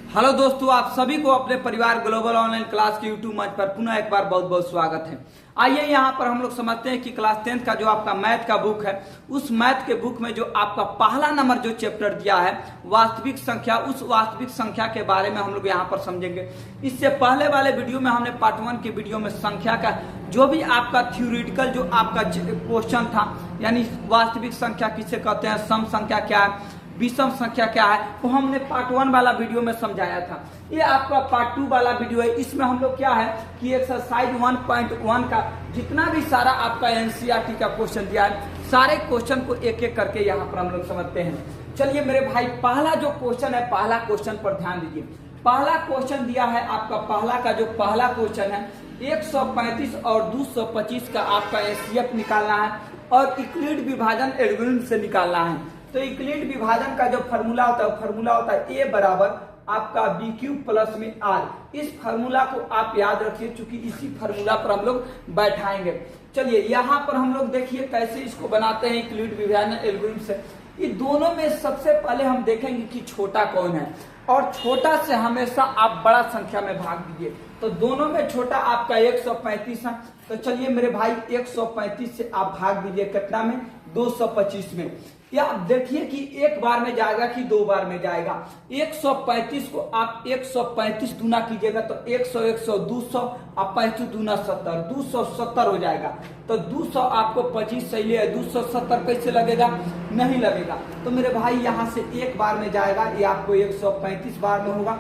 Hello दोस्तों, आप सभी को अपने परिवार ग्लोबल ऑनलाइन क्लास के यूट्यूब मंच पर पुनः एक बार बहुत बहुत स्वागत है। आइए यहाँ पर हम लोग समझते हैं कि क्लास 10th का जो आपका मैथ का बुक है, उस मैथ के बुक में जो आपका पहला नंबर जो चैप्टर दिया है वास्तविक संख्या, उस वास्तविक संख्या के बारे में हम लोग यहाँ पर समझेंगे। इससे पहले वाले वीडियो में हमने पार्ट 1 की वीडियो में संख्या का जो भी आपका थ्योरेटिकल जो आपका क्वेश्चन था, यानी वास्तविक संख्या किसे कहते हैं, सम संख्या क्या है, विषम संख्या क्या है, वो हमने पार्ट 1 वाला वीडियो में समझाया था। ये आपका पार्ट 2 वाला वीडियो है। इसमें हम लोग क्या है कि एक्सरसाइज 1.1 का जितना भी सारा आपका एनसीईआरटी का क्वेश्चन दिया है, सारे क्वेश्चन को एक एक करके यहाँ पर हम लोग समझते हैं। चलिए मेरे भाई, पहला जो क्वेश्चन है, पहला क्वेश्चन पर ध्यान दीजिए। पहला क्वेश्चन दिया है आपका, पहला क्वेश्चन है 135 और 225 का आपका एचसीएफ निकालना है और यूक्लिड विभाजन एल्गोरिथम से निकालना है। तो यूक्लिड विभाजन का जो फॉर्मूला होता है ए बराबर आपका बी क्यूब प्लस में आर। इस फार्मूला को आप याद रखिए, क्योंकि इसी फार्मूला पर हम लोग बैठाएंगे। चलिए यहाँ पर हम लोग देखिए कैसे इसको बनाते हैं यूक्लिड विभाजन एल्गोरिथम से। ये दोनों में सबसे पहले हम देखेंगे कि छोटा कौन है, और छोटा से हमेशा आप बड़ा संख्या में भाग दीजिए। तो दोनों में छोटा आपका 135 है। तो चलिए मेरे भाई, 135 से आप भाग दीजिए कितना में, 225 में। या आप देखिए कि एक बार में जाएगा कि दो बार में जाएगा। 135 को आप 135 गुना कीजिएगा तो 100 100 200 और 35 दूना 70, 270 हो जाएगा। तो 200 आपको 25 सही है, 270 कैसे लगेगा, नहीं लगेगा। तो मेरे भाई यहाँ से एक बार में जाएगा, ये आपको 135 बार में होगा।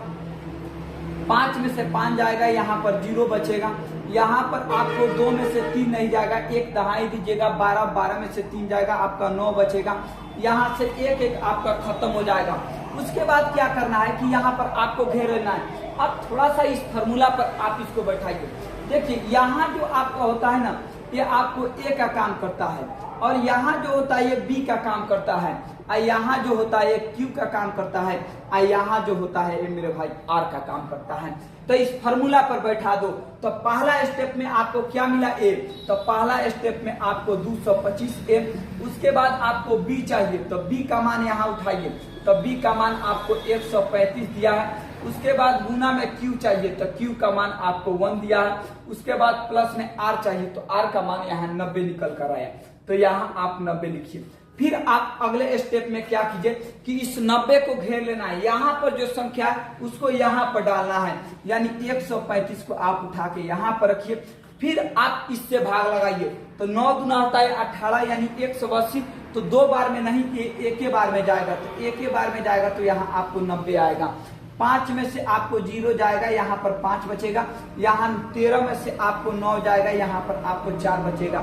5 में से 5 जाएगा, यहाँ पर 0 बचेगा। यहाँ पर आपको 2 में से 3 नहीं जाएगा, एक दहाई दीजिएगा, 12 में से 3 जाएगा, आपका 9 बचेगा। यहाँ से एक एक आपका खत्म हो जाएगा। उसके बाद क्या करना है कि यहाँ पर आपको घेर लेना है। अब थोड़ा सा इस फार्मूला पर आप इसको बैठाइए। देखिए यहाँ जो आपका होता है ना, ये आपको ए का काम करता है, और यहाँ जो होता है ये बी का काम करता है, और यहाँ जो होता है ये क्यू का काम करता है, और यहाँ जो होता है ये मेरे भाई आर का काम करता है। तो इस फार्मूला पर बैठा दो। तो पहला स्टेप में आपको क्या मिला, ए। तो पहला स्टेप में आपको 225 ए। उसके बाद आपको बी चाहिए, तो बी का मान यहाँ उठाइए। तो बी का मान आपको 135 दिया है। उसके बाद गुना में क्यू चाहिए, तो क्यू का मान आपको 1 दिया है। उसके बाद प्लस में आर चाहिए, तो आर का मान यहाँ 90 निकल कर आया। तो यहाँ आप 90 लिखिए। फिर आप अगले स्टेप में क्या कीजिए कि इस 90 को घेर लेना है। यहाँ पर जो संख्या है उसको यहाँ पर डालना है, यानी 135 को आप उठा के यहाँ पर रखिए। फिर आप इससे भाग लगाइए। तो 9 दूना होता है 18, यानी 180। तो 2 बार में नहीं, एक ही बार में जाएगा। तो एक ही बार में जाएगा तो यहाँ आपको 90 आएगा। 5 में से आपको 0 जाएगा, यहाँ पर 5 बचेगा। यहाँ 13 में से आपको 9 जाएगा, यहाँ पर आपको 4 बचेगा।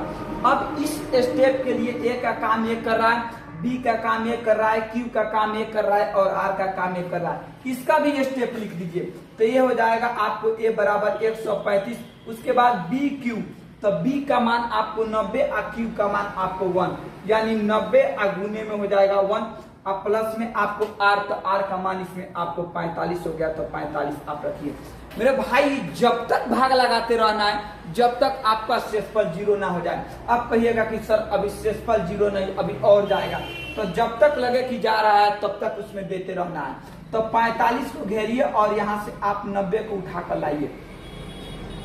अब इस स्टेप के लिए ए का काम ये कर रहा है, बी का काम ये कर रहा है, क्यू का काम ये कर रहा है, और आर का काम ये कर रहा है। इसका भी स्टेप लिख दीजिए। तो ये हो जाएगा आपको ए बराबर 135। उसके बाद बी क्यू, तो बी का मान आपको 90 और क्यू का मान आपको 1, यानी 90 गुने में हो जाएगा 1। अब प्लस में आपको आर, तो आर का मान इसमें आपको 45 हो गया। तो 45 आप रखिए। मेरे भाई जब तक भाग लगाते रहना है, जब तक आपका शेषफल 0 ना हो जाए। अब कहिएगा कि सर अभी शेषफल 0 नहीं, अभी और जाएगा। तो जब तक लगे कि जा रहा है तब तक उसमें देते रहना है। तो 45 को घेरिए और यहाँ से आप 90 को उठा कर लाइए।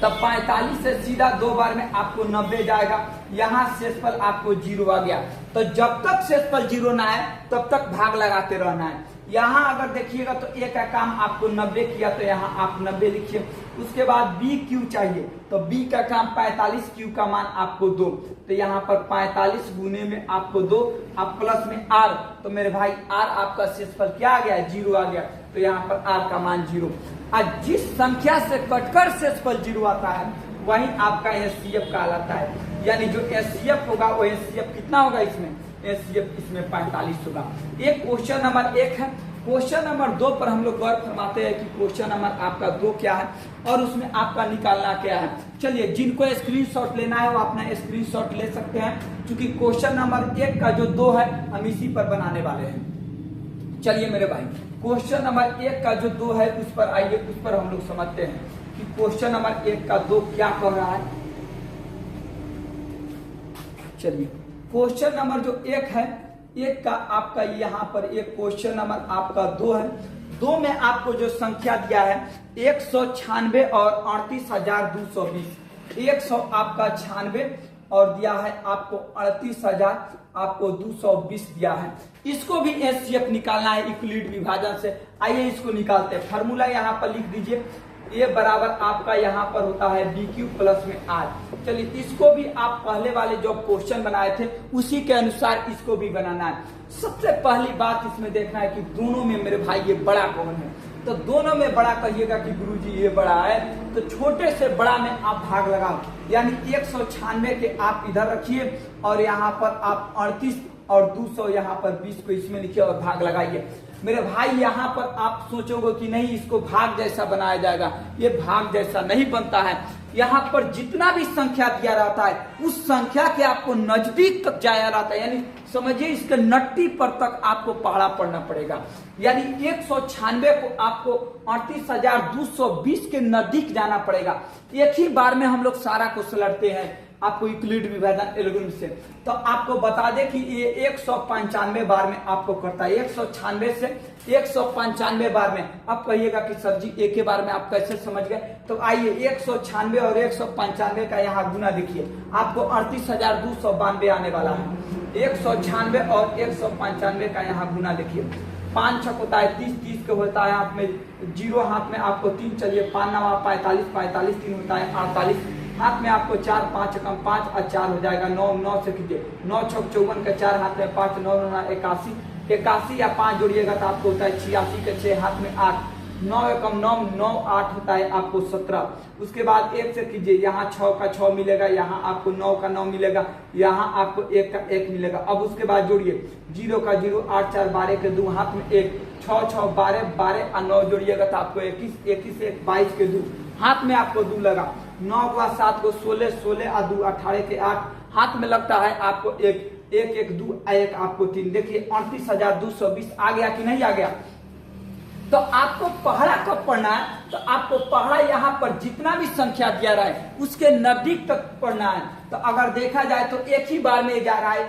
तब 45 से सीधा 2 बार में आपको 90 जाएगा। यहाँ शेषफल आपको 0 आ गया। तो जब तक शेषफल 0 ना आए तब तक भाग लगाते रहना है। यहाँ अगर देखिएगा तो ए का काम आपको 90 किया, तो यहाँ आप 90 लिखिए। उसके बाद बी क्यू चाहिए, तो बी का काम 45, क्यू का मान आपको 2। तो यहाँ पर 45 गुने में आपको 2, अब प्लस में आर। तो मेरे भाई आर आपका शेषफल क्या आ गया, 0 आ गया। तो यहाँ पर आर का मान 0। आज जिस संख्या से कटकर शेषफल 0 आता है वही आपका एचसीएफ कहलाता है। यानी जो एचसीएफ होगा वो एचसीएफ कितना होगा, इसमें एचसीएफ इसमें 45 होगा। ये क्वेश्चन नंबर 1 है। क्वेश्चन नंबर 2 पर हम लोग गौर फरमाते हैं कि क्वेश्चन नंबर आपका 2 क्या है और उसमें आपका निकालना क्या है। चलिए, जिनको स्क्रीनशॉट लेना है वो अपना स्क्रीनशॉट ले सकते हैं, क्योंकि क्वेश्चन नंबर 1 का जो 2 है हम इसी पर बनाने वाले हैं। चलिए मेरे भाई, क्वेश्चन नंबर 1 का जो 2 है उस पर आइए, उस पर हम लोग समझते हैं कि क्वेश्चन नंबर 1 का 2 क्या कर रहा है। चलिए, क्वेश्चन नंबर जो 1 है, 1 का आपका यहाँ पर एक क्वेश्चन नंबर आपका 2 है। दो में आपको जो संख्या दिया है 196 और 38,220, 100 आपका 96 और दिया है आपको 38,220 दिया है। इसको भी एचसीएफ निकालना है यूक्लिड विभाजन से। आइए इसको निकालते हैं। फार्मूला यहाँ पर लिख दीजिए, ये बराबर आपका यहाँ पर होता है BQ प्लस में R। चलिए इसको भी आप पहले वाले जो क्वेश्चन बनाए थे उसी के अनुसार इसको भी बनाना है। सबसे पहली बात इसमें देखना है कि दोनों में मेरे भाई ये बड़ा कौन है। तो दोनों में बड़ा कहिएगा कि गुरुजी ये बड़ा है, तो छोटे से बड़ा में आप भाग लगाओ, यानी 196 के आप इधर रखिए और यहाँ पर आप 38 और 200 यहाँ पर 20 को इसमें लिखिए और भाग लगाइए। मेरे भाई यहाँ पर आप सोचोगे कि नहीं इसको भाग जैसा बनाया जाएगा, ये भाग जैसा नहीं बनता है। यहाँ पर जितना भी संख्या दिया रहता है उस संख्या के आपको नजदीक तक जाया रहता है, यानी समझिए इसके नट्टी पर तक आपको पहाड़ा पड़ना पड़ेगा। यानी 196 को आपको 38,220 के नजदीक जाना पड़ेगा। एक ही बार में हम लोग सारा को लड़ते हैं आपको यूक्लिड विभाजन एल्गोरिथम से। तो आपको बता दें कि ये 195 बार में आपको करता है, 196 से 195 बार में। अब कहिएगा कि सर जी एक ही बार में आप कैसे समझ गए? तो आइए 196 और 195 का यहाँ गुना देखिए, आपको 38,292 आने वाला है। 196 और 195 का यहाँ गुना देखिए, 5 छक होता है 30, 30 का होता है हाथ में 0, हाथ में आपको 3, चलिए 5 9 45, 45 3 होता है 48, हाथ में आपको 4, 5 कम 5 और 4 हो जाएगा 9, 9 से कीजिए 9 छक 54 का 4, हाथ में 5 9 9 81, 81 या 5 जोड़िएगा तो आपको होता है 86 के 6, हाथ में 8, 9 कम 9 9 8 होता है आपको 17। उसके बाद 1 से कीजिए, यहाँ 6 का 6 मिलेगा, यहाँ आपको 9 का 9 मिलेगा, यहाँ आपको 1 का 1 मिलेगा। अब उसके बाद जोड़िए 0 का 0, 8 4 12 के 2, हाथ में 1, 6 6 12 12 और 9 जोड़िएगा तो आपको 21, 21 से 22 के 2, हाथ में आपको 2 लगा, 9 का 7 को 16, 16 और 2 18 के 8, हाथ में लगता है आपको 1, 1 1 2 1 आपको 3। देखिए 38,220 आ गया कि नहीं आ गया? तो आपको पहाड़ा कब पढ़ना है? तो आपको पहाड़ा यहाँ पर जितना भी संख्या दिया रहा है उसके नजदीक तक पढ़ना है। तो अगर देखा जाए तो एक ही बार में जा रहा है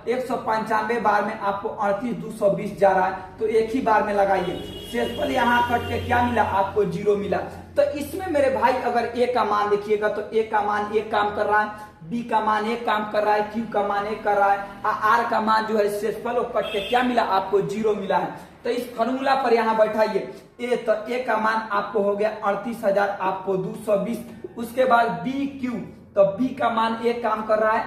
195 बार में आपको 38,220 जा रहा है, तो एक ही बार में लगाइए। शेषफल यहाँ कट के क्या मिला? आपको 0 मिला। तो इसमें मेरे भाई अगर ए का मान देखिएगा तो ए का मान एक काम कर रहा है, बी का मान एक काम कर रहा है, क्यू का मान एक कर रहा है, आर का मान जो है शेषफल वो कट के क्या मिला? आपको 0 मिला है। तो इस फॉर्मूला पर यहाँ बैठाइए ए, तो ए का मान आपको हो गया 38,000 आपको 220। उसके बाद बी क्यू, तो बी का मान एक काम कर रहा है,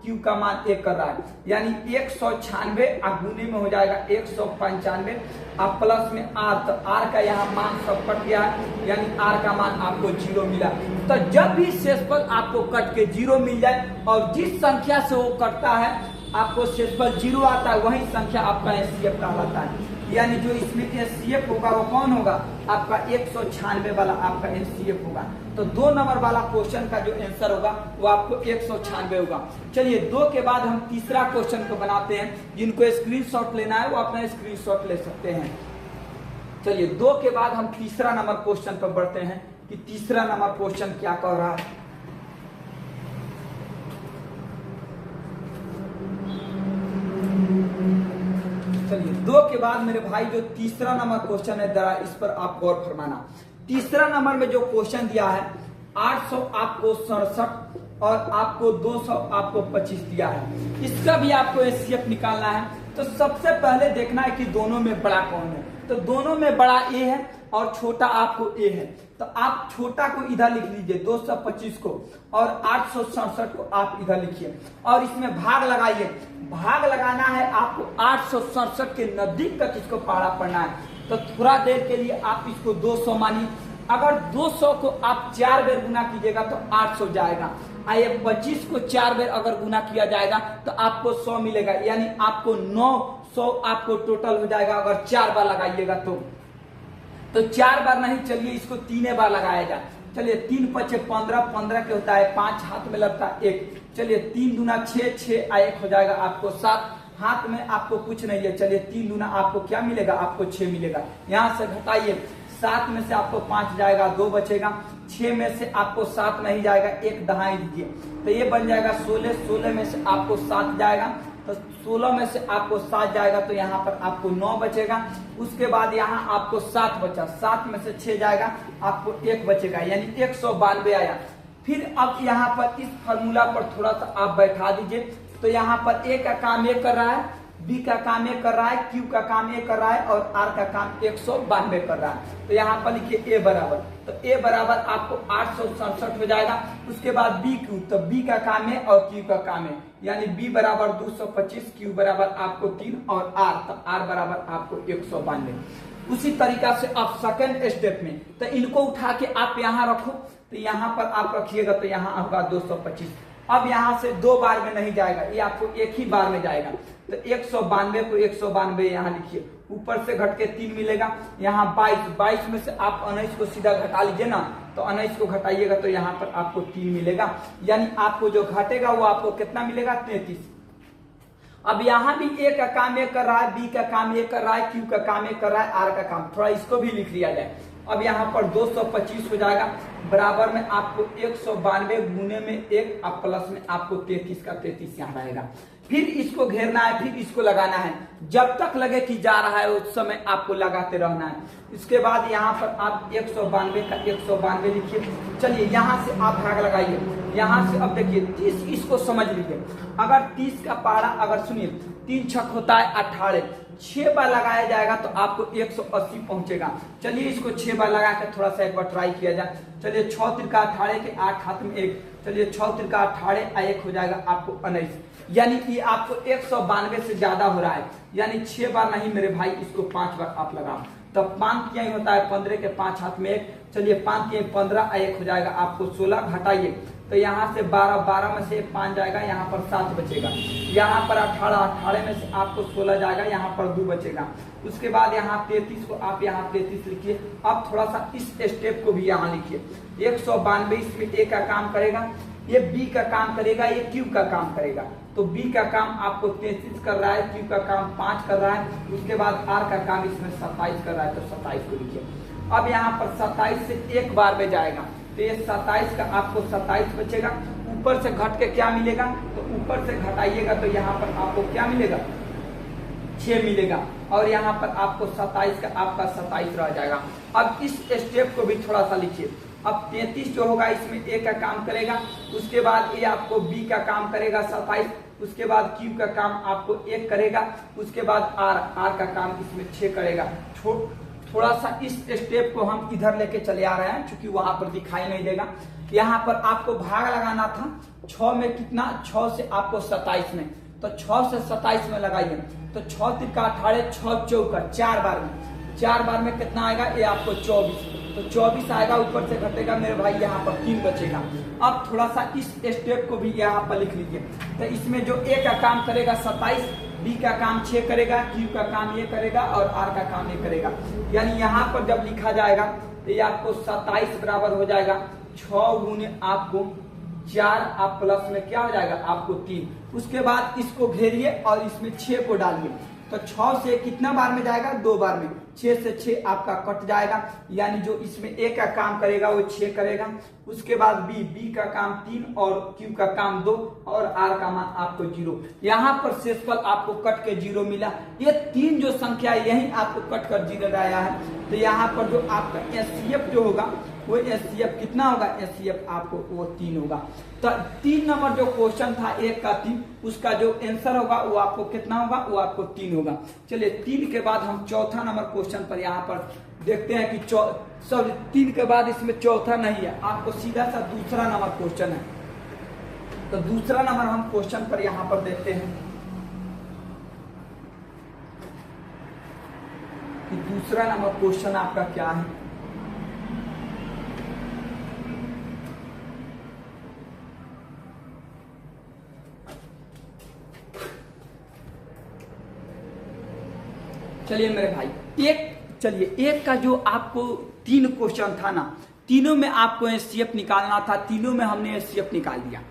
क्यू का मान एक कर रहा है, यानी 196 गुने में हो जाएगा 195 आप प्लस में आर, तो आर का यहाँ मान सब कट गया है, यानी आर का मान आपको 0 मिला। तो जब भी शेषफल आपको कट के 0 मिल जाए और जिस संख्या से वो कटता है आपको शेषफल 0 आता है, वही संख्या आपका एचसीएफ कहलाता है। यानी जो इसमें एचसीएफ होगा वो कौन होगा? आपका 196 वाला आपका एचसीएफ होगा। तो 2 नंबर वाला क्वेश्चन का जो आंसर होगा वो आपको 196 होगा। चलिए 2 के बाद हम तीसरा क्वेश्चन को बनाते हैं। जिनको स्क्रीनशॉट लेना है वो अपना स्क्रीनशॉट ले सकते हैं। चलिए 2 के बाद हम तीसरा नंबर क्वेश्चन पर बढ़ते हैं कि तीसरा नंबर क्वेश्चन क्या कह रहा है। चलिए 2 के बाद मेरे भाई जो तीसरा नंबर क्वेश्चन है जरा इस पर आप गौर फरमाना। तीसरा नंबर में जो क्वेश्चन दिया है 800 आपको 67 और आपको 200 आपको 25 दिया है। इसका भी आपको एचसीएफ निकालना है। तो सबसे पहले देखना है कि दोनों में बड़ा कौन है। तो दोनों में बड़ा ए है और छोटा आपको ए है। तो आप छोटा को इधर लिख लीजिए 225 को, और 867 को आप इधर लिखिए और इसमें भाग लगाइए। भाग लगाना है आपको 867 के नजदीक तक इसको पहाड़ा पड़ना है। तो थोड़ा देर के लिए आप इसको 200 मानिए। अगर 200 को आप 4 बार गुना कीजिएगा तो 800 जाएगा। आइए 25 को 4 बार अगर गुना किया जाएगा तो आपको 100 मिलेगा, यानी आपको 900 आपको टोटल हो जाएगा अगर 4 बार लगाइएगा तो 4 बार नहीं, चलिए इसको 3 बार लगाया जाए। चलिए 3 पचे 15, 15 के होता है 5, हाथ में लगता है 1, चलिए 3 दूना 6, 6 1 हो जाएगा आपको 7, हाथ में आपको कुछ नहीं है। चलिए 3 दूना आपको क्या मिलेगा? आपको 6 मिलेगा। यहाँ से घटाइए, 7 में से आपको 5 जाएगा, 2 बचेगा, 6 में से आपको 7 नहीं जाएगा, 1 दहाई दीजिए तो ये बन जाएगा 16, 16 में से आपको 7 जाएगा, तो 16 में से आपको 7 जाएगा तो यहाँ पर आपको 9 बचेगा। उसके बाद यहाँ आपको 7 बचा, 7 में से 6 जाएगा आपको 1 बचेगा, यानी 192 आया। फिर अब यहाँ पर इस फॉर्मूला पर थोड़ा सा आप बैठा दीजिए। तो यहाँ पर ए का काम 1 कर रहा है, बी का काम 1 कर रहा है, क्यू का काम 1 कर रहा है और आर का काम 192 कर रहा है। तो यहाँ पर लिखिए ए बराबर, तो ए बराबर आपको 867 हो जाएगा। उसके बाद बी क्यू, तो बी का काम है और क्यू का काम है, यानी बी बराबर 225, क्यू बराबर आपको 3 और आर, तो आर बराबर आपको 192। उसी तरीका से आप सेकंड स्टेप में, तो इनको उठा के आप यहाँ रखो, तो यहाँ पर आप रखिएगा तो यहाँ होगा 225। अब यहाँ से 2 बार में नहीं जाएगा, ये आपको एक ही बार में जाएगा। तो 192 को 192 यहाँ लिखिए, ऊपर से घट के 3 मिलेगा, यहाँ 22 में से आप 19 को सीधा घटा लीजिए ना, तो 19 को घटाइएगा तो यहाँ पर आपको 3 मिलेगा, यानी आपको जो घटेगा वो आपको कितना मिलेगा, 33। अब यहाँ भी ए का काम 1 कर रहा है, बी का काम 1 कर रहा है, क्यू का काम 1 कर रहा है, आर का काम, थोड़ा इसको भी लिख लिया जाए। अब यहाँ पर 225 हो जाएगा, बराबर में आपको 192 गुने में 1, अब प्लस में आपको 33 का 33 यहाँ रहेगा। फिर इसको घेरना है, फिर इसको लगाना है, जब तक लगे कि जा रहा है उस समय आपको लगाते रहना है। इसके बाद यहाँ पर आप 192 का 192 लिखिए। चलिए यहाँ से आप भाग लगाइए, यहाँ से अब देखिए 30, इसको समझ लीजिए। अगर 30 का पहाड़ा, अगर सुनिए 3 छक होता है 18, 6 बार लगाया जाएगा तो आपको 180 पहुंचेगा। चलिए इसको 6 बार लगा के थोड़ा सा एक बार ट्राई किया जाए। चलिए 6 तिरका 18 के 8 हाथ में 1, चलिए 6 तिरका 18 1 हो जाएगा आपको 19, यानी कि आपको 192 से ज्यादा हो रहा है, यानी 6 बार नहीं मेरे भाई, इसको 5 बार आप लगाओ। तो 5 तिहाई होता है 15 के 5 हाथ में 1, चलिए 5 तिहाई 15 1 हो जाएगा आपको 16, घटाइए तो यहाँ से 12 में से 5 जाएगा, यहाँ पर 7 बचेगा, यहाँ पर 18 में से आपको 16 जाएगा, यहाँ पर 2 बचेगा। उसके बाद यहाँ 33 को आप यहाँ 33 लिखिए। अब थोड़ा सा इस स्टेप को भी यहाँ लिखिए। 192 इसमें ए का काम करेगा, ये बी का काम करेगा, ये क्यू का काम करेगा। तो बी का काम आपको 33 कर रहा है, क्यू का काम 5 कर रहा है, उसके बाद आर का काम इसमें 27 कर रहा है, तो 27 को लिखिए। अब यहाँ पर 27 से 1 बार में जाएगा, तो ये 27 का आपको 27 बचेगा। ऊपर से घट के क्या मिलेगा, तो ऊपर से घटाइएगा तो यहाँ पर आपको क्या मिलेगा, 6 मिलेगा, और यहाँ पर आपको 27 का आपका 27 रह जाएगा। अब इस स्टेप को भी थोड़ा सा लिखिए। अब 33 जो होगा इसमें ए का काम करेगा, उसके बाद ये आपको बी का काम करेगा 27, उसके बाद क्यू का काम आपको 1 करेगा, उसके बाद आर का काम इसमें 6 करेगा। थोड़ा सा इस स्टेप को हम इधर लेके चले आ रहे हैं, क्योंकि वहां पर दिखाई नहीं देगा। यहाँ पर आपको भाग लगाना था 6 में, कितना 6 से आपको 27 में, तो 6 से 27 में लगाइए। तो 6 तिरका 18, 6 चौका 4 बार में, 4 बार में कितना आएगा, ये आपको 24, तो 24 आएगा, ऊपर से घटेगा मेरे भाई, यहाँ पर 3 बचेगा। अब थोड़ा सा इस स्टेप को भी यहाँ पर लिख लीजिए। तो इसमें जो ए का काम करेगा 27, बी का काम 6 करेगा, क्यू का काम ये करेगा और आर का काम ये करेगा, यानी यहाँ पर जब लिखा जाएगा तो ये आपको 27 बराबर हो जाएगा 6 गुने आपको 4, आप प्लस में क्या हो जाएगा आपको 3। उसके बाद इसको घेरिए और इसमें 6 को डालिए, तो 6 से कितना बार में जाएगा, 2 बार में, 6 से 6 आपका कट जाएगा, यानी जो इसमें ए का काम करेगा वो 6 करेगा। उसके बाद बी का काम 3 और क्यू का काम 2 और आर का मान आपको 0। यहाँ पर शेषफल आपको कट के 0 मिला। ये 3 जो संख्या यही आपको कट कर 0 आया है। तो यहाँ पर जो आपका एचसीएफ जो होगा वो एचसीएफ कितना होगा, एचसीएफ आपको वो 3 होगा। तो 3 नंबर जो क्वेश्चन था 1 का 3, उसका जो आंसर होगा वो आपको कितना होगा, वो आपको 3 होगा। चलिए 3 के बाद हम चौथा नंबर क्वेश्चन पर यहाँ पर देखते हैं कि 3 के बाद इसमें चौथा नहीं है, आपको सीधा सा दूसरा नंबर क्वेश्चन है। तो दूसरा नंबर हम क्वेश्चन पर यहाँ पर देखते हैं कि दूसरा नंबर क्वेश्चन आपका क्या है। चलिए मेरे भाई, एक का जो आपको 3 क्वेश्चन था ना, तीनों में आपको एचसीएफ निकालना था, तीनों में हमने एचसीएफ निकाल दिया।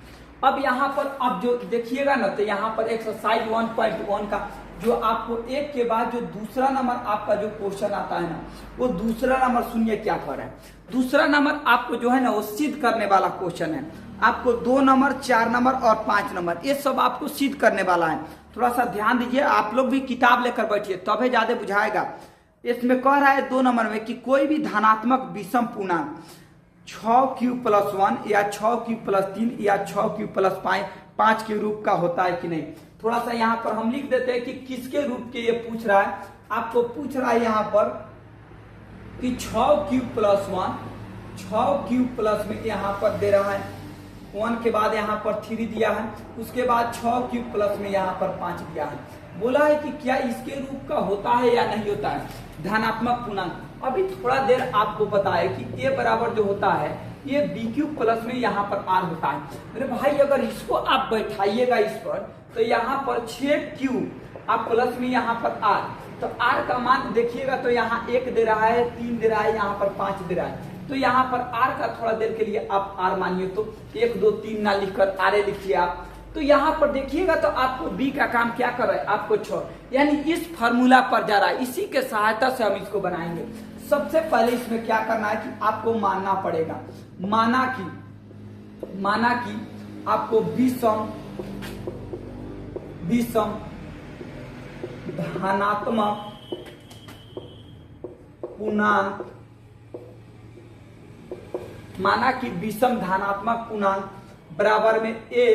अब यहाँ पर अब जो देखिएगा ना, तो यहाँ पर एक्सरसाइज 1.1 का जो आपको एक के बाद जो दूसरा नंबर आपका जो क्वेश्चन आता है ना, वो दूसरा नंबर सुनिए क्या कर रहा है। दूसरा नंबर आपको जो है ना वो सिद्ध करने वाला क्वेश्चन है। आपको 2 नंबर, 4 नंबर और 5 नंबर ये सब आपको सिद्ध करने वाला है। थोड़ा सा ध्यान दीजिए, आप लोग भी किताब लेकर बैठिए तभी ज्यादा बुझाएगा। इसमें कह रहा है 2 नंबर में कि कोई भी धनात्मक विषम पूर्णांक 6q+1 या 6q+3 या 6q+5 के रूप का होता है कि नहीं। थोड़ा सा यहाँ पर हम लिख देते हैं कि किसके रूप के ये पूछ रहा है। आपको पूछ रहा है यहाँ पर कि 6q+1, 6q+ में यहाँ पर दे रहा है 1 के बाद यहाँ पर 3 दिया है, उसके बाद 6q+ में यहाँ पर 5 दिया है। बोला है कि क्या इसके रूप का होता है या नहीं होता है धनात्मक पूर्णांक। अभी थोड़ा देर आपको बताया कि a बराबर जो होता है ये bq+ में यहाँ पर r होता है। मेरे भाई अगर इसको आप बैठाइएगा इस पर तो यहाँ पर 6q आप प्लस में यहाँ पर r, तो r का मान देखिएगा तो यहाँ 1 दे रहा है, 3 दे रहा है, यहाँ पर 5 दे रहा है। तो यहाँ पर r का थोड़ा देर के लिए आप r मानिए तो 1 2 3 ना लिखकर r लिखिए आप। तो यहाँ पर देखिएगा तो आपको b का काम क्या कर रहा है, आपको 6 यानी इस फार्मूला पर जा रहा है। इसी के सहायता से हम इसको बनाएंगे। सबसे पहले इसमें क्या करना है कि आपको मानना पड़ेगा, माना कि आपको विषम धनात्मक पूर्णांक, माना कि विषम धनात्मक पूर्णांक बराबर में a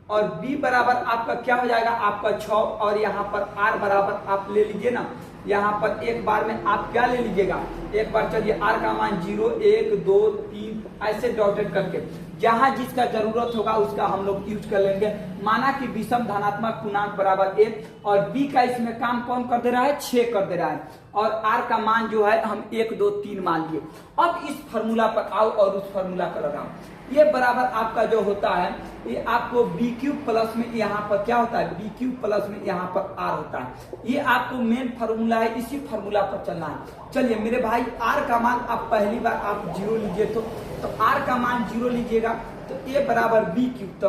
और b बराबर आपका क्या हो जाएगा, आपका 6 और यहाँ पर r बराबर आप ले लीजिए ना। यहाँ पर एक बार में आप क्या ले लीजिएगा, एक बार चलिए r का मान 0 1 2 3 ऐसे डॉटेड करके जहां जिसका जरूरत होगा उसका हम लोग यूज कर लेंगे। माना कि विषम धनात्मक पूर्णांक बराबर a और b का इसमें काम कौन कर दे रहा है, 6 कर दे रहा है और r का मान जो है हम 1 2 3 मान लिए। अब इस फार्मूला पर आओ और उस फार्मूला पर लगाओ। ये बराबर आपका जो होता है ये आपको bq+ में यहाँ पर क्या होता है, bq+ में यहाँ पर r होता है। ये आपको मेन फार्मूला है, इसी फार्मूला पर चलना है। चलिए मेरे भाई r का मान आप पहली बार आप 0 लीजिए तो r का मान 0 लीजिएगा तो a बराबर bq, तो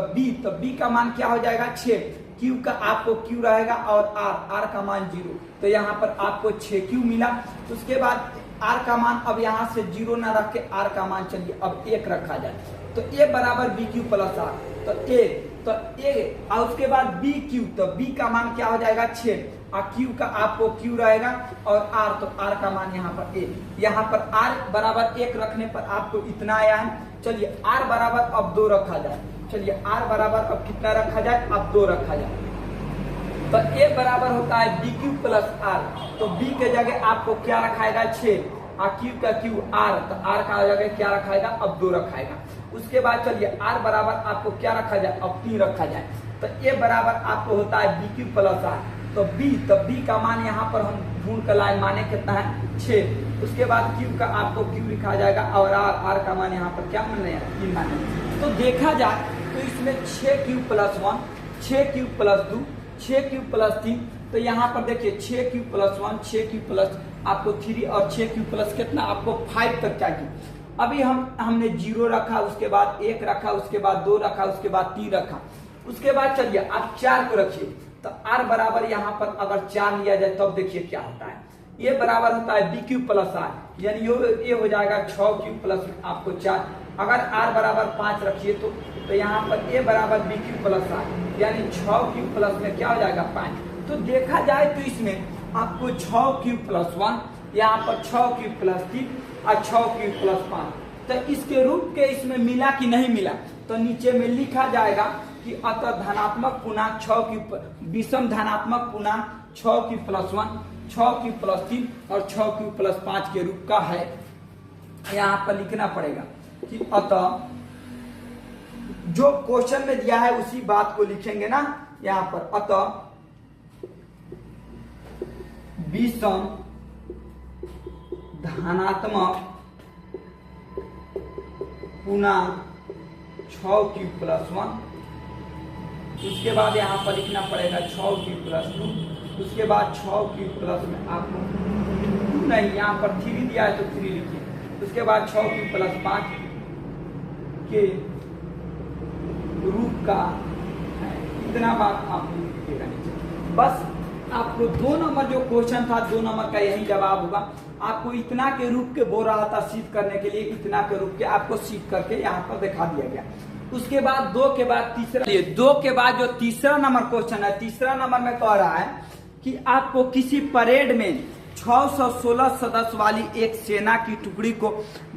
b का मान क्या हो जाएगा 6, q का आपको q रहेगा और r का मान 0, तो यहाँ पर आपको 6q मिला। उसके बाद r का मान अब यहाँ से 0 ना रख के r का मान चलिए अब 1 रखा जाए तो a बराबर bq + r, तो a और उसके बाद bq, तो b का मान क्या हो जाएगा 6 और q का आपको q रहेगा और r, तो r का मान यहाँ पर a। यहाँ पर r बराबर 1 रखने पर आपको इतना आया है। चलिए r बराबर अब 2 रखा जाए, चलिए r बराबर अब कितना रखा जाए, अब 2 रखा जाए तो a बराबर होता है bq + r, तो b के जगह आपको क्या रखाएगा 6 और q का q r, तो r का जगह क्या रखाएगा, अब 2 रखाएगा। उसके बाद चलिए r बराबर आपको क्या रखा जाए, अब 3 रखा जाए तो a बराबर आपको होता है bq + r, तो b का मान यहाँ पर हम ढूंढ कर लाए, माने कितना है 6। उसके बाद q का आपको q लिखा जाएगा और r का मान यहाँ पर क्या मान रहे हैं 3 माने। तो देखा जाए तो इसमें 6q+1 6q+2 6q+3, तो यहाँ पर देखिए 6q+1 6q+ आपको 3 और 6q+ कितना आपको 5 तक चाहिए। अभी हमने 0 रखा, उसके बाद 1 रखा, उसके बाद 2 रखा, उसके बाद 3 रखा। उसके बाद चलिए आप 4 को रखिए तो r बराबर यहाँ पर अगर 4 लिया जाए तब देखिए क्या होता है, ये बराबर होता है bq + r, यानी ये हो जाएगा 6q+ आपको 4। अगर r बराबर 5 रखिए तो यहाँ पर a बराबर bq + r, यानी 6q+ में क्या हो जाएगा 5। तो देखा जाए तो इसमें आपको 6q+1 यहाँ पर 6q+3 और 6q+5, तो इसके रूप के इसमें मिला कि नहीं मिला, तो नीचे में लिखा जाएगा कि अतः धनात्मक पूर्णांक 6q विषम धनात्मक पूर्णांक 6q+1 6q+3 और 6q+5 के रूप का है। यहाँ पर लिखना पड़ेगा कि अतः जो क्वेश्चन में दिया है उसी बात को लिखेंगे ना यहाँ पर, अतः विषम धनात्मक पूर्णांक 6q+1, उसके बाद यहाँ पर लिखना पड़ेगा 6q+2, उसके बाद 6q+ में आपको नहीं यहाँ पर 3 दिया है तो 3 लिखिए, उसके बाद 6q+5 के रूप का इतना बात आप लिखिएगा नीचे। बस आपको 2 नंबर जो क्वेश्चन था 2 नंबर का यही जवाब होगा। आपको इतना के रूप के बोल रहा था सीध करने के लिए, इतना के रूप के आपको सीध करके यहाँ पर दिखा दिया गया। उसके बाद 2 के बाद तीसरा, 2 के बाद जो तीसरा नंबर क्वेश्चन है, तीसरा नंबर में कह रहा है कि आपको किसी परेड में 616 सदस्य वाली एक सेना की टुकड़ी को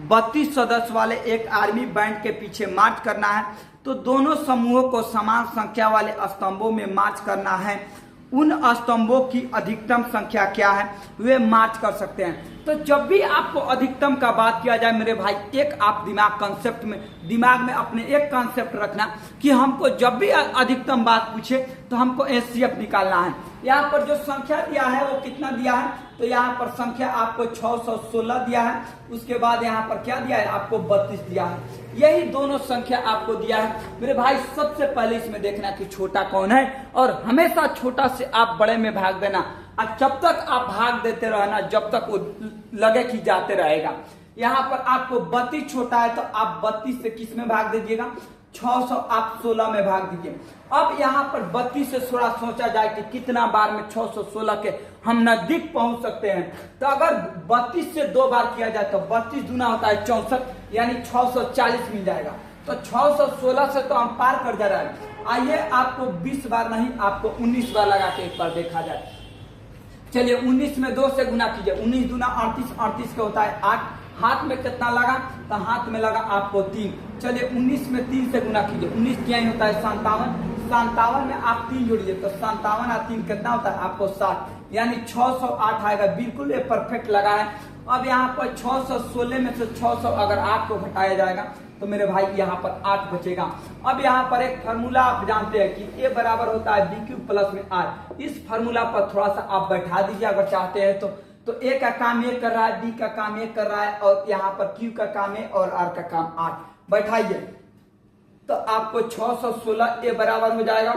32 सदस्य वाले एक आर्मी बैंड के पीछे मार्च करना है। तो दोनों समूहों को समान संख्या वाले स्तंभों में मार्च करना है। उन स्तंभों की अधिकतम संख्या क्या है, वे मार्च कर सकते हैं। तो जब भी आपको अधिकतम का बात किया जाए मेरे भाई, एक आप दिमाग में अपने एक कॉन्सेप्ट रखना कि हमको जब भी अधिकतम बात पूछे तो हमको एचसीएफ निकालना है। यहाँ पर जो संख्या दिया है वो कितना दिया है, तो यहाँ पर संख्या आपको 616 दिया है। उसके बाद यहाँ पर क्या दिया है, आपको 32 दिया है। यही दोनों संख्या आपको दिया है मेरे भाई। सबसे पहले इसमें देखना कि छोटा कौन है, और हमेशा छोटा से आप बड़े में भाग देना। और जब तक आप भाग देते रहना, जब तक वो लगे कि जाते रहेगा। यहाँ पर आपको 32 छोटा है तो आप 32 से किस में भाग दीजिएगा, 600 आप 16 में भाग दीजिए। अब यहाँ पर 32 से थोड़ा सोचा जाए कि कितना बार में 616 के हम नजदीक पहुंच सकते हैं। तो अगर 32 से 2 बार किया जाए तो 32 दूना होता है 64, यानी 640 मिल जाएगा। तो 616 से तो हम पार कर जा रहे हैं। आइए आपको 20 बार नहीं, आपको 19 बार लगा के एक बार देखा जाए। चलिए 19 में 2 से गुना कीजिए, 19 दूना 38, 38 का होता है 8। हाथ में कितना लगा, तो हाथ में लगा आपको 3। चलिए 19 में 3 से गुना कीजिए, 19 क्या ही होता है 57। 57 में आप 3 जोड़िए तो 57 और 3 कितना होता है आपको 60, यानी 608 आएगा। बिल्कुल ये परफेक्ट लगा है। अब यहाँ पर 616 में से 600 अगर 8 को घटाया जाएगा तो मेरे भाई यहाँ पर 8 बचेगा। अब यहाँ पर एक फार्मूला आप जानते हैं कि ए बराबर होता है बी क्यूब प्लस में आर। इस फार्मूला पर थोड़ा सा आप बैठा दीजिए अगर चाहते हैं तो ए का काम ये कर रहा है, बी का काम ये कर रहा है, और यहाँ पर क्यू का काम है और आर का काम 8। बैठाइए तो आपको 616 ए बराबर हो जाएगा,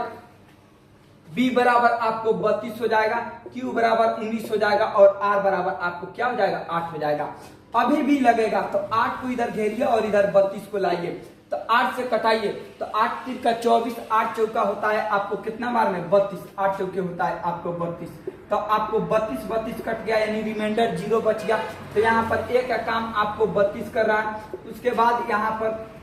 बी बराबर आपको 32 हो जाएगा, क्यू बराबर 19 हो जाएगा, और आर बराबर आपको क्या हो जाएगा 8 हो जाएगा। अभी भी लगेगा तो 8 को इधर घेरिए और इधर 32 को लाइए, तो 8 से कटाइए तो 8 3 का 24, 8 चौका होता है आपको कितना बार में 32, 8 चौके होता है आपको 32। तो आपको 32 कट गया, यानी रिमाइंडर 0 बच गया। तो यहाँ पर ए का काम आपको 32 कर रहा है। उसके बाद यहाँ पर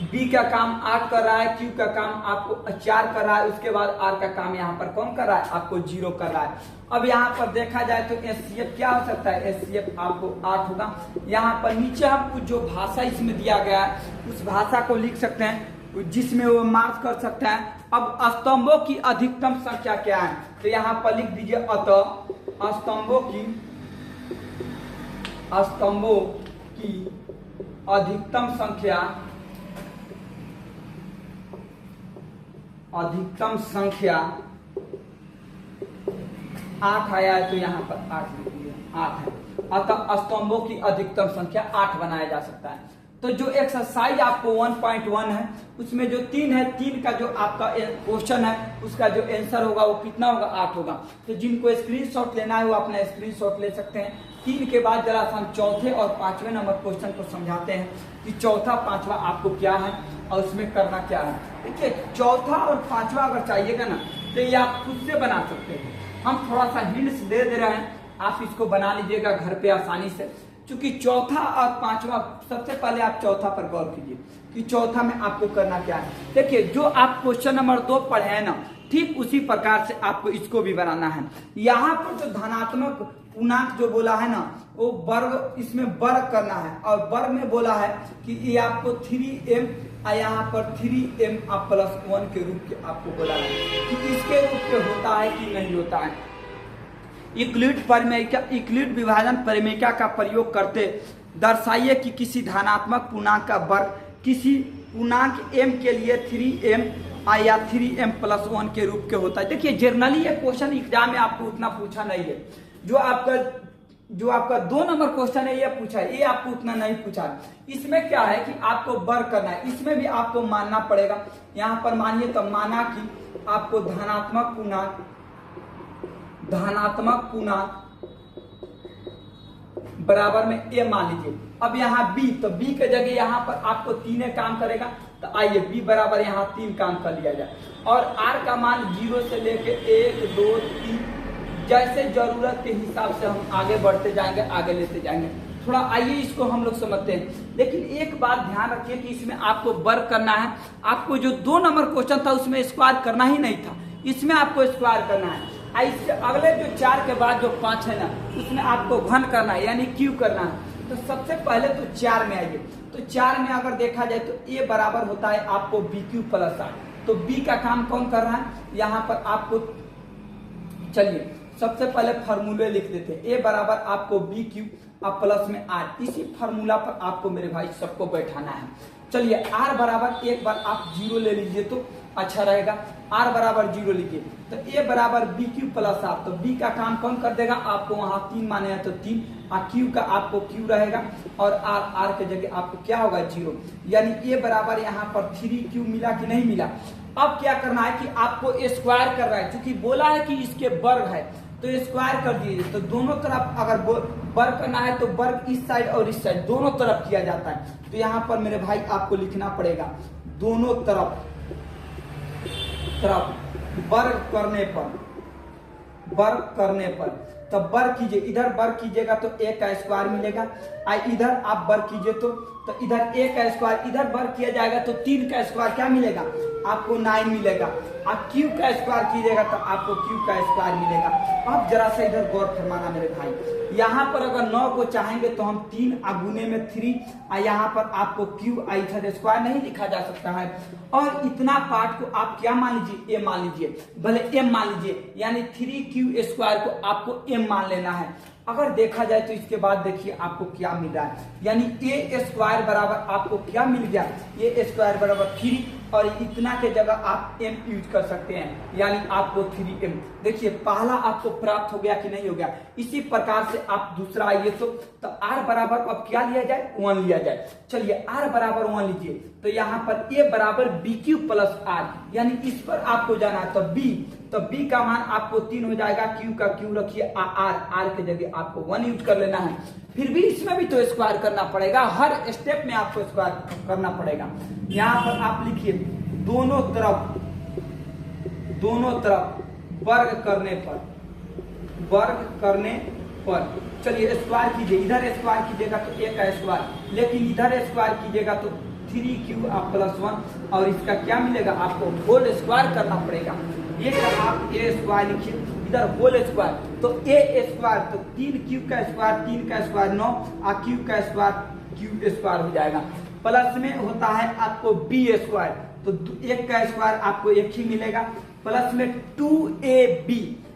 बी का काम 8 कर रहा है, क्यू का काम आपको 4 कर रहा है, उसके बाद आर का काम यहाँ पर कौन कर रहा है, आपको 0 कर रहा है। अब यहाँ पर देखा जाए तो एचसीएफ क्या हो सकता है, एचसीएफ आपको 8 होगा। यहाँ पर नीचे हमको जो भाषा इसमें दिया गया है उस भाषा को लिख सकते हैं जिसमें वो मार्क कर सकता है। अब स्तंभों की अधिकतम संख्या क्या है, तो यहाँ पर लिख दीजिए अतः स्तंभों की अधिकतम संख्या 8 आया है, तो यहाँ पर 8 लिख दीजिए, 8 है। अतः स्तंभों की अधिकतम संख्या 8 बनाया जा सकता है। तो जो एक्सरसाइज आपको 1.1 है उसमें जो 3 है, 3 का जो आपका क्वेश्चन है उसका जो आंसर होगा वो कितना होगा, 8 होगा। तो जिनको स्क्रीनशॉट लेना है वो अपना स्क्रीनशॉट ले सकते हैं। 3 के बाद जरा हम चौथे और 5वें नंबर क्वेश्चन को समझाते हैं कि चौथा 5वां आपको क्या है और उसमें करना क्या है। देखिए चौथा और 5वां अगर चाहिएगा ना तो ये आप खुद से बना सकते हैं। हम थोड़ा सा हिंट्स दे रहे हैं, आप इसको बना लीजिएगा घर पे आसानी से। क्योंकि चौथा और 5वां, सबसे पहले आप चौथा पर गौर कीजिए कि चौथा में आपको करना क्या है। देखिए जो आप क्वेश्चन नंबर 2 पढ़े हैं ना, ठीक उसी प्रकार से आपको इसको भी बनाना है। यहाँ पर जो धनात्मक पूर्णांक जो बोला है ना वो वर्ग, इसमें वर्ग करना है, और वर्ग में बोला है कि ये आपको 3m और यहाँ पर 3m आप +1 के रूप के आपको बोला है कि इसके रूप के होता है कि नहीं होता है। यूक्लिड विभाजन परिमेयिका का प्रयोग करते दर्शाइए कि किसी धनात्मक पूर्णांक का वर्ग किसी पूर्णांक m के लिए 3m या 3m+1 के रूप के होता है। देखिए जनरली ये क्वेश्चन एग्जाम में आपको उतना पूछा नहीं है। जो आपका 2 नंबर क्वेश्चन है ये पूछा है, ये आपको उतना नहीं पूछा है। इसमें क्या है कि आपको वर्ग करना है, इसमें भी आपको मानना पड़ेगा। यहाँ पर मानिए तो माना कि आपको धनात्मक पूर्णांक बराबर में a मान लीजिए। अब यहाँ b, तो b के जगह यहाँ पर आपको 3 काम करेगा, तो आइए b बराबर यहाँ 3 काम कर लिया जाए। और r का मान 0 से लेके 1 2 3 जैसे जरूरत के हिसाब से हम आगे बढ़ते जाएंगे, आगे लेते जाएंगे। थोड़ा आइए इसको हम लोग समझते हैं। लेकिन एक बात ध्यान रखिए कि इसमें आपको वर्क करना है। आपको जो 2 नंबर क्वेश्चन था उसमें स्क्वायर करना ही नहीं था, इसमें आपको स्क्वायर करना है। इससे अगले जो 4 के बाद जो 5 है ना, उसमें आपको घन करना है, यानी क्यू करना है। तो सबसे पहले तो 4 में आइए। तो 4 में अगर देखा जाए तो ए बराबर होता है आपको बी क्यू प्लस आर। तो बी का काम कौन कर रहा है यहाँ पर आपको, चलिए सबसे पहले फॉर्मूले लिख देते हैं। ए बराबर आपको बी क्यू अब प्लस में आर, इसी फॉर्मूला पर आपको मेरे भाई सबको बैठाना है। चलिए आर बराबर एक बार आप 0 ले लीजिए तो अच्छा रहेगा। आर बराबर 0 लीजिए तो ए बराबर बी क्यू प्लस आर। तो बी का काम कौन कर देगा, आपको वहां 3 माने हैं तो 3, और क्यू का आपको क्यू रहेगा, और आर आर के जगह आपको क्या होगा 0। यानी ए बराबर यहाँ पर 3 मिला कि नहीं मिला। अब क्या करना है कि आपको स्क्वायर कर रहा है, क्योंकि बोला है कि इसके वर्ग है तो स्क्वायर कर दीजिए। तो दोनों तरफ अगर वर्ग करना है तो वर्ग इस साइड और इस साइड दोनों तरफ किया जाता है। तो यहाँ पर मेरे भाई आपको लिखना पड़ेगा दोनों तरफ वर्ग करने पर तब वर्ग कीजिए। इधर वर्ग कीजिएगा तो ए का स्क्वायर मिलेगा, इधर आप वर्ग कीजिए तो इधर ए का स्क्वायर, इधर वर्ग किया जाएगा तो 3 का स्क्वायर क्या मिलेगा आपको 9 मिलेगा। आप क्यू का स्क्वायर कीजिएगा तो आपको क्यू का स्क्वायर मिलेगा। अब जरा सा इधर गौर फरमाना मेरे भाई, यहाँ पर अगर 9 को चाहेंगे तो हम 3 गुने में 3, यहाँ पर आपको क्यू इधर स्क्वायर नहीं लिखा जा सकता है। और इतना पार्ट को आप क्या मान लीजिए, ए मान लीजिए, भले एम मान लीजिए, यानी 3 स्क्वायर को आपको एम मान लेना है। अगर देखा जाए तो इसके बाद देखिए आपको क्या मिल रहा है, यानी ए स्क्वायर बराबर आपको क्या मिल गया, ए स्क्वायर बराबर 3, और इतना के जगह आप एम यूज कर सकते हैं, यानी आपको 3m। देखिए पहला आपको प्राप्त हो गया कि नहीं हो गया। इसी प्रकार से आप दूसरा आइए तो r बराबर अब क्या लिया जाए 1 लिया जाए। चलिए r बराबर 1 लीजिए तो यहाँ पर a बराबर बी क्यू प्लस आर, यानी इस पर आपको जाना है। तो b का मान आपको 3 हो जाएगा, q का q रखिए, r के जगह आपको 1 यूज कर लेना है। फिर भी इसमें भी तो स्क्वायर करना पड़ेगा, हर स्टेप में आपको स्क्वायर करना पड़ेगा। यहाँ पर आप लिखिए दोनों तरफ वर्ग करने पर चलिए स्क्वायर कीजिए। इधर स्क्वायर कीजिएगा तो ए का स्क्वायर, लेकिन इधर स्क्वायर कीजिएगा तो 3q प्लस 1, और इसका क्या मिलेगा आपको होल स्क्वायर करना पड़ेगा। ये आप ए स्क्वायर लिखिए, इधर होल स्क्वायर तो ए स्क्वायर, तो 3q का स्क्वायर 3 का स्क्वायर 9, और q का स्क्वायर q स्क्वायर हो जाएगा। प्लस में होता है आपको बी स्क्वायर, तो 1 का स्क्वायर आपको 1 ही मिलेगा, प्लस में 2ab।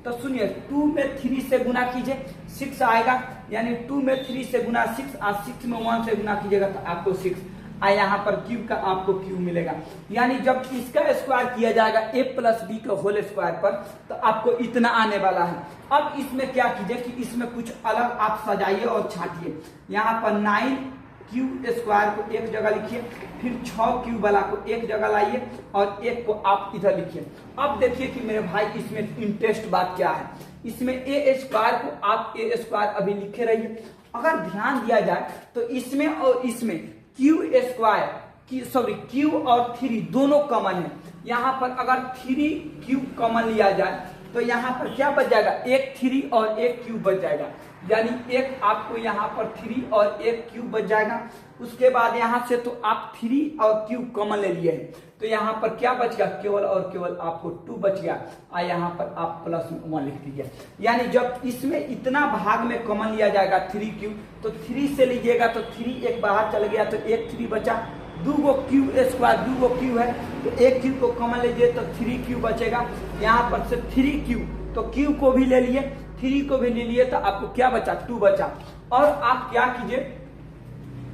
तो सुनिए 2 में 3 से गुना कीजिए 6 आएगा, यानी 2 में 3 से गुना 6, और 6 में 1 से गुना कीजिएगा तो आपको 6, यहाँ पर क्यूब का आपको क्यूब मिलेगा। यानी जब इसका स्क्वायर किया जाएगा a प्लस बी का होल स्क्वायर पर तो आपको इतना आने वाला है। अब इसमें क्या कीजिए कि इसमें कुछ अलग आप सजाइए और छाटिए। यहाँ पर 9q स्क्वायर को एक जगह लिखिए, फिर 6q वाला को एक जगह लाइए, और 1 को आप इधर लिखिए। अब देखिए कि मेरे भाई इसमें इंटरेस्ट बात क्या है, इसमें a स्क्वायर को आप a स्क्वायर अभी लिखे रहिए। अगर ध्यान दिया जाए तो इसमें और इसमें क्यू स्क्वायर क्यू और 3 दोनों कॉमन है। यहाँ पर अगर 3q कॉमन लिया जाए तो यहाँ पर क्या बच जाएगा, एक 3 और एक q बच जाएगा, यानी एक आपको यहाँ पर 3 और एक q बच जाएगा। उसके बाद यहाँ से तो आप 3 और q कॉमन ले लिए हैं, तो यहाँ पर क्या बच गया, केवल और केवल आपको 2 बच गया, और यहाँ पर आप प्लस 1 लिख दीजिए। यानी जब इसमें इतना भाग में कॉमन लिया जाएगा 3q, तो 3 से लीजिएगा तो 3 एक बाहर चल गया तो एक 3 बचा, 2 q स्क्वायर 2 q है तो एक q को कॉमन लीजिए तो 3q बचेगा। यहाँ पर से 3q तो q को भी ले लिए, 3 को भी ले लिए तो आपको क्या बचा, 2 बचा। और आप क्या कीजिए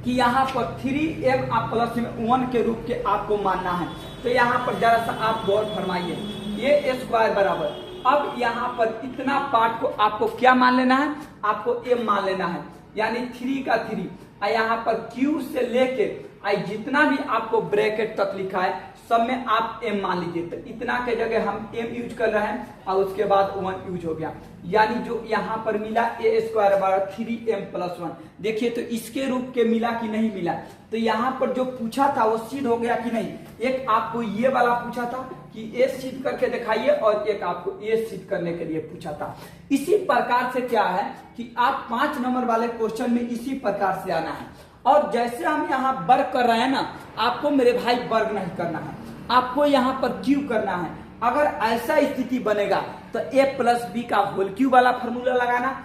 कि यहाँ पर 3m आप प्लस में 1 के रूप के आपको मानना है। तो यहाँ पर जरा सा आप गौर फरमाइए, ये स्क्वायर बराबर, अब यहाँ पर इतना पार्ट को आपको क्या मान लेना है, आपको m मान लेना है, यानी 3 का 3, और यहाँ पर q से लेके जितना भी आपको ब्रैकेट तक लिखा है सब में आप m मान लीजिए। तो इतना के जगह हम m यूज कर रहे हैं और उसके बाद 1 यूज हो गया, यानी जो यहाँ पर मिला a स्क्वायर बराबर 3m+1। देखिए तो इसके रूप के मिला कि नहीं मिला। तो यहाँ पर जो पूछा था वो सिद्ध हो गया कि नहीं। एक आपको ये वाला पूछा था कि a सिद्ध करके दिखाइए और एक आपको a सिद्ध करने के लिए पूछा था। इसी प्रकार से क्या है कि आप 5 नंबर वाले क्वेश्चन में इसी प्रकार से आना है। और जैसे हम यहाँ वर्ग कर रहे हैं ना, आपको मेरे भाई वर्ग नहीं करना है, आपको यहाँ पर क्यूब करना है। अगर ऐसा स्थिति बनेगा तो a+b का होल क्यूब वाला फॉर्मूला लगाना।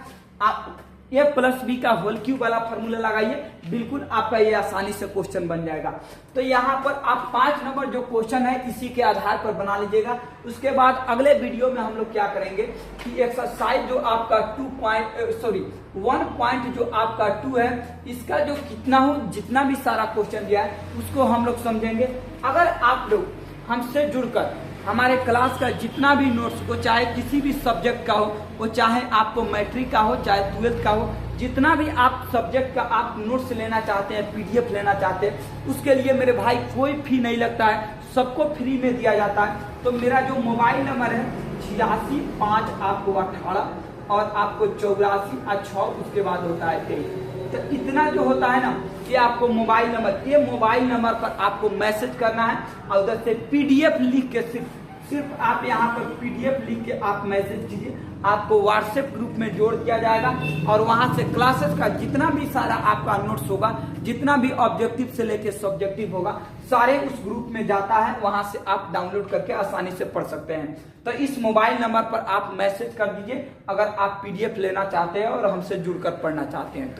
आप a+b का होल क्यूब वाला फॉर्मूला लगाइए, बिल्कुल आपका ये आसानी से क्वेश्चन बन जाएगा। तो यहाँ पर आप 5 नंबर जो क्वेश्चन है इसी के आधार पर बना लीजिएगा। उसके बाद अगले वीडियो में हम लोग क्या करेंगे कि एक्सरसाइज जो आपका 1 पॉइंट जो आपका 2 है, इसका जो कितना हो जितना भी सारा क्वेश्चन दिया है उसको हम लोग समझेंगे। अगर आप लोग हमसे जुड़कर हमारे क्लास का जितना भी नोट्स हो, चाहे किसी भी सब्जेक्ट का हो, वो चाहे आपको मैट्रिक का हो चाहे 12th का हो, जितना भी आप सब्जेक्ट का आप नोट्स लेना चाहते हैं, पीडीएफ लेना चाहते हैं, उसके लिए मेरे भाई कोई फी नहीं लगता है, सबको फ्री में दिया जाता है। तो मेरा जो मोबाइल नंबर है 86 आपको 18 और आपको 84 6 उसके बाद होता है 23। तो इतना जो होता है ना, ये आपको मोबाइल नंबर, ये मोबाइल नंबर पर आपको मैसेज करना है और उधर से पीडीएफ लिख के सिर्फ आप यहाँ पर पीडीएफ लिख के आप मैसेज कीजिए, आपको व्हाट्सएप ग्रुप में जोड़ दिया जाएगा और वहां से क्लासेस का जितना भी सारा आपका नोट्स होगा, जितना भी ऑब्जेक्टिव से लेके सब्जेक्टिव होगा, सारे उस ग्रुप में जाता है। वहां से आप डाउनलोड करके आसानी से पढ़ सकते हैं। तो इस मोबाइल नंबर पर आप मैसेज कर दीजिए अगर आप पीडीएफ लेना चाहते हैं और हमसे जुड़कर पढ़ना चाहते हैं।